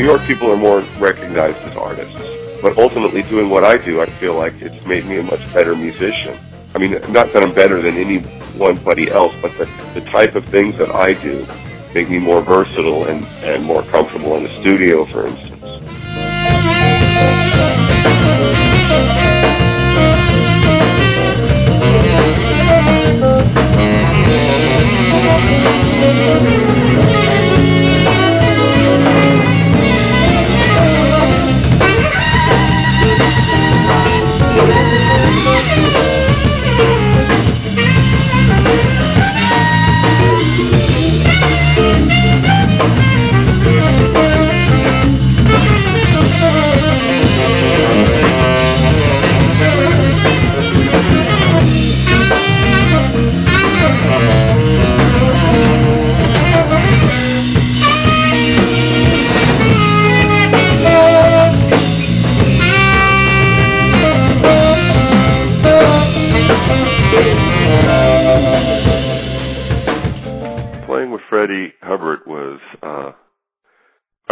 York people are more recognized as artists. But ultimately, doing what I do, I feel like it's made me a much better musician. I mean, not that I'm better than anybody else, but the type of things that I do make me more versatile and more comfortable in the studio, for instance. Freddie Hubbard was, I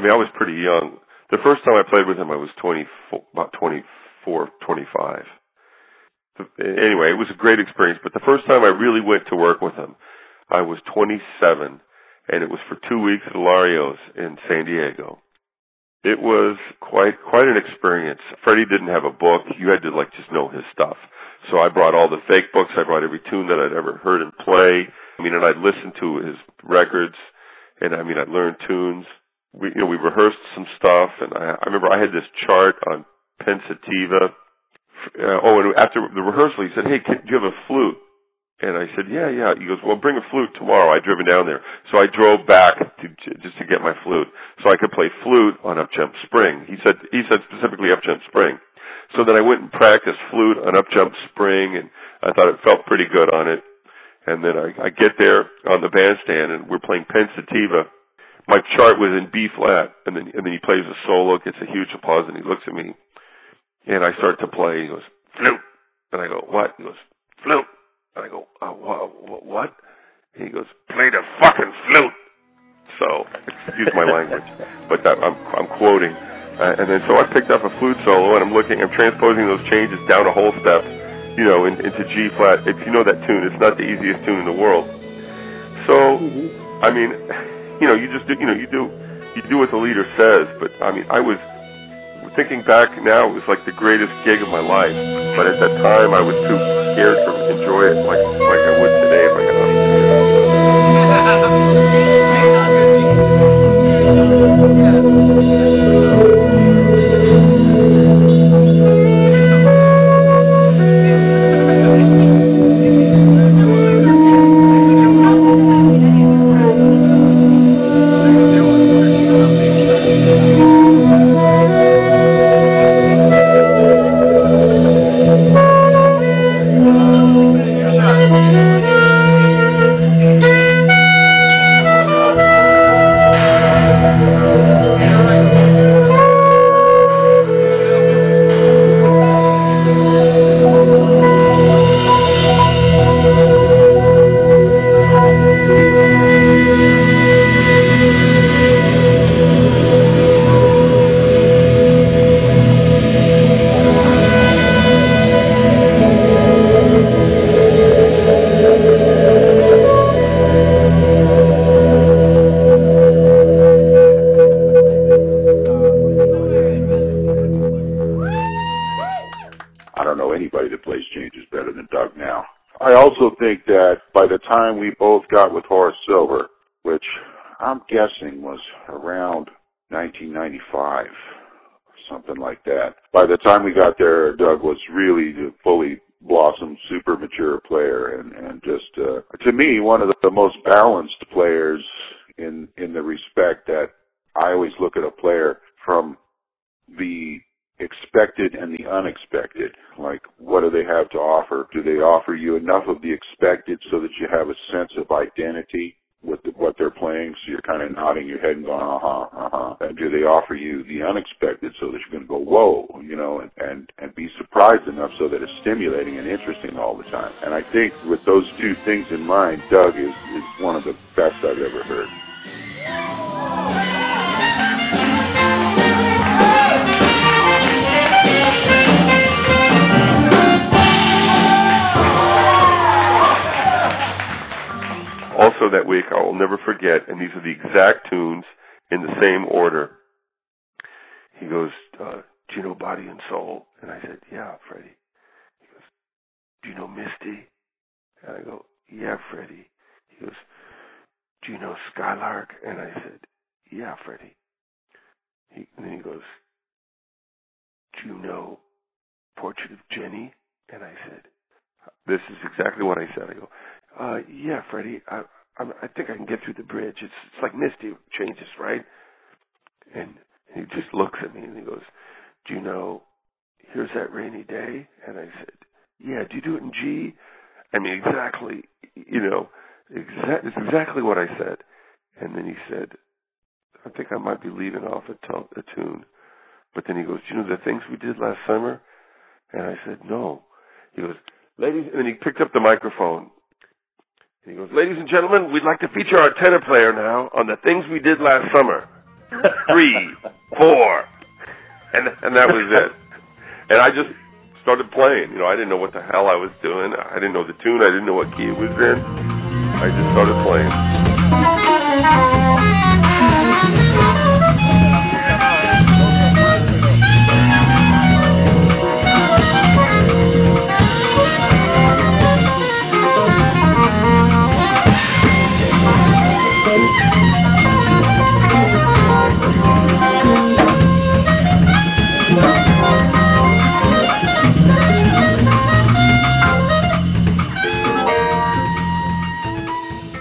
mean, I was pretty young. The first time I played with him, I was 24, 25. Anyway, it was a great experience, but the first time I really went to work with him, I was 27, and it was for 2 weeks at Hilario's in San Diego. It was quite an experience. Freddie didn't have a book. You had to, just know his stuff. So I brought all the fake books. I brought every tune that I'd ever heard him play. I mean, and I'd listen to his records, and I'd learn tunes. We rehearsed some stuff, and I remember I had this chart on pensativa. And after the rehearsal, he said, "Hey, do you have a flute?" And I said, "Yeah." He goes, "Well, bring a flute tomorrow." I'd driven down there. So I drove back just to get my flute, so I could play flute on Up Jump Spring. He said specifically Up Jump Spring. So then I went and practiced flute on Up Jump Spring, and I thought it felt pretty good on it. And then I get there on the bandstand, and we're playing pensativa. My chart was in B flat, and then he plays a solo, gets a huge applause, and he looks at me, and I start to play. He goes, "Flute," and I go, "What?" He goes, "Flute," and I go, "What?" And he goes, "Play the fucking flute." So excuse my language, but I'm quoting. And then so I picked up a flute solo, and I'm transposing those changes down a whole step. Into G flat. If you know that tune, it's not the easiest tune in the world. So, I mean, you just do, you do what the leader says. But I mean, I was thinking back now, it was like the greatest gig of my life. But at that time, I was too scared to enjoy it like I would today if I had I also think that by the time we both got with Horace Silver, which I'm guessing was around 1995, something like that, by the time we got there, Doug was really a fully blossomed, super mature player, and just, to me, one of the most balanced players in the respect that I always look at a player from the expected and the unexpected. Like, what do they have to offer? Do they offer you enough of the expected so that you have a sense of identity with what they're playing, so you're kind of nodding your head and going, and do they offer you the unexpected so that you're going to go, whoa, and be surprised enough so that it's stimulating and interesting all the time? And I think with those two things in mind, Doug is one of the best I've ever heard. that week I will never forget, and these are the exact tunes in the same order. He goes, do you know Body and Soul? And I said, yeah, Freddie. He goes, do you know Misty? And I go, yeah, Freddie. He goes, do you know Skylark? And I said, yeah, Freddie. And then he goes, do you know Portrait of Jenny? And I said, this is exactly what I said. I go, yeah, Freddie, I think I can get through the bridge. It's like Misty changes, right? And he just looks at me and he goes, do you know Here's That Rainy Day? And I said, yeah, do you do it in G? I mean, exactly, it's exactly what I said. And then he said, I think I might be leaving off a tune. But then he goes, do you know the things we did last summer? And I said, no. He goes, ladies, and then he picked up the microphone. And he goes, ladies and gentlemen, we'd like to feature our tenor player now on the things we did last summer. 3, 4. And that was it. And I just started playing. I didn't know what the hell I was doing. I didn't know the tune. I didn't know what key it was in. I just started playing.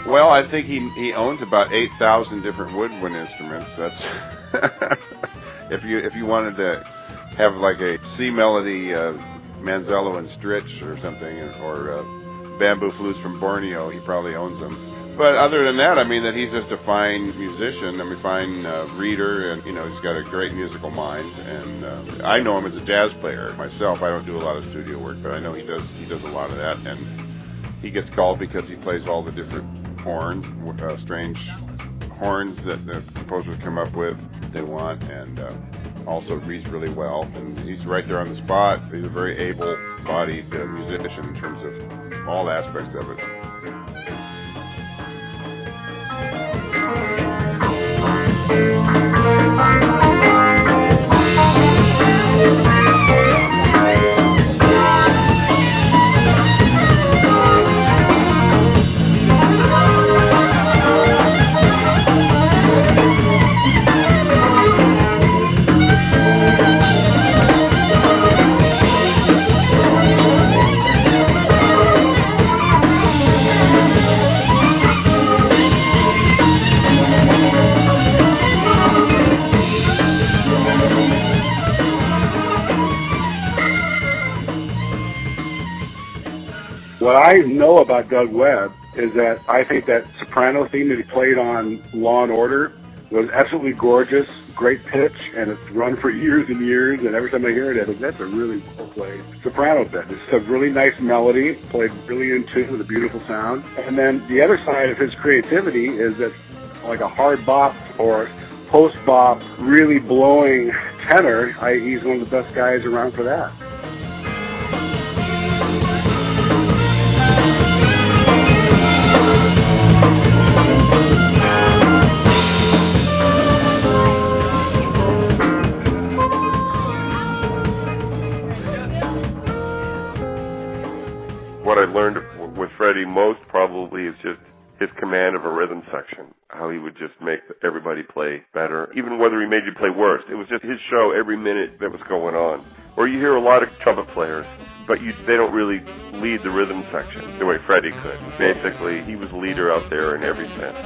Well, I think he owns about 8,000 different woodwind instruments. That's if you wanted to have like a C melody, Manzello and Stritch or something, or bamboo flutes from Borneo, he probably owns them. But other than that, I mean that he's just a fine musician. I mean, fine reader, and he's got a great musical mind. And I know him as a jazz player myself. I don't do a lot of studio work, but I know he does a lot of that. And he gets called because he plays all the different horns, strange horns that the composers come up with they want, and also reads really well. And he's right there on the spot. He's a very able-bodied musician in terms of all aspects of it. What I know about Doug Webb is that I think that soprano theme that he played on Law and Order was absolutely gorgeous, great pitch, and it's run for years and years, and every time I hear it, I think that's a really well played soprano bit. It's a really nice melody, played really in tune with a beautiful sound. And then the other side of his creativity is that like a hard bop or post bop, really blowing tenor, he's one of the best guys around for that. What I learned with Freddie most probably is just his command of a rhythm section, how he would just make everybody play better, even whether he made you play worse. It was just his show every minute that was going on. Or you hear a lot of trumpet players, but they don't really lead the rhythm section the way Freddie could. Basically, he was a leader out there in every sense.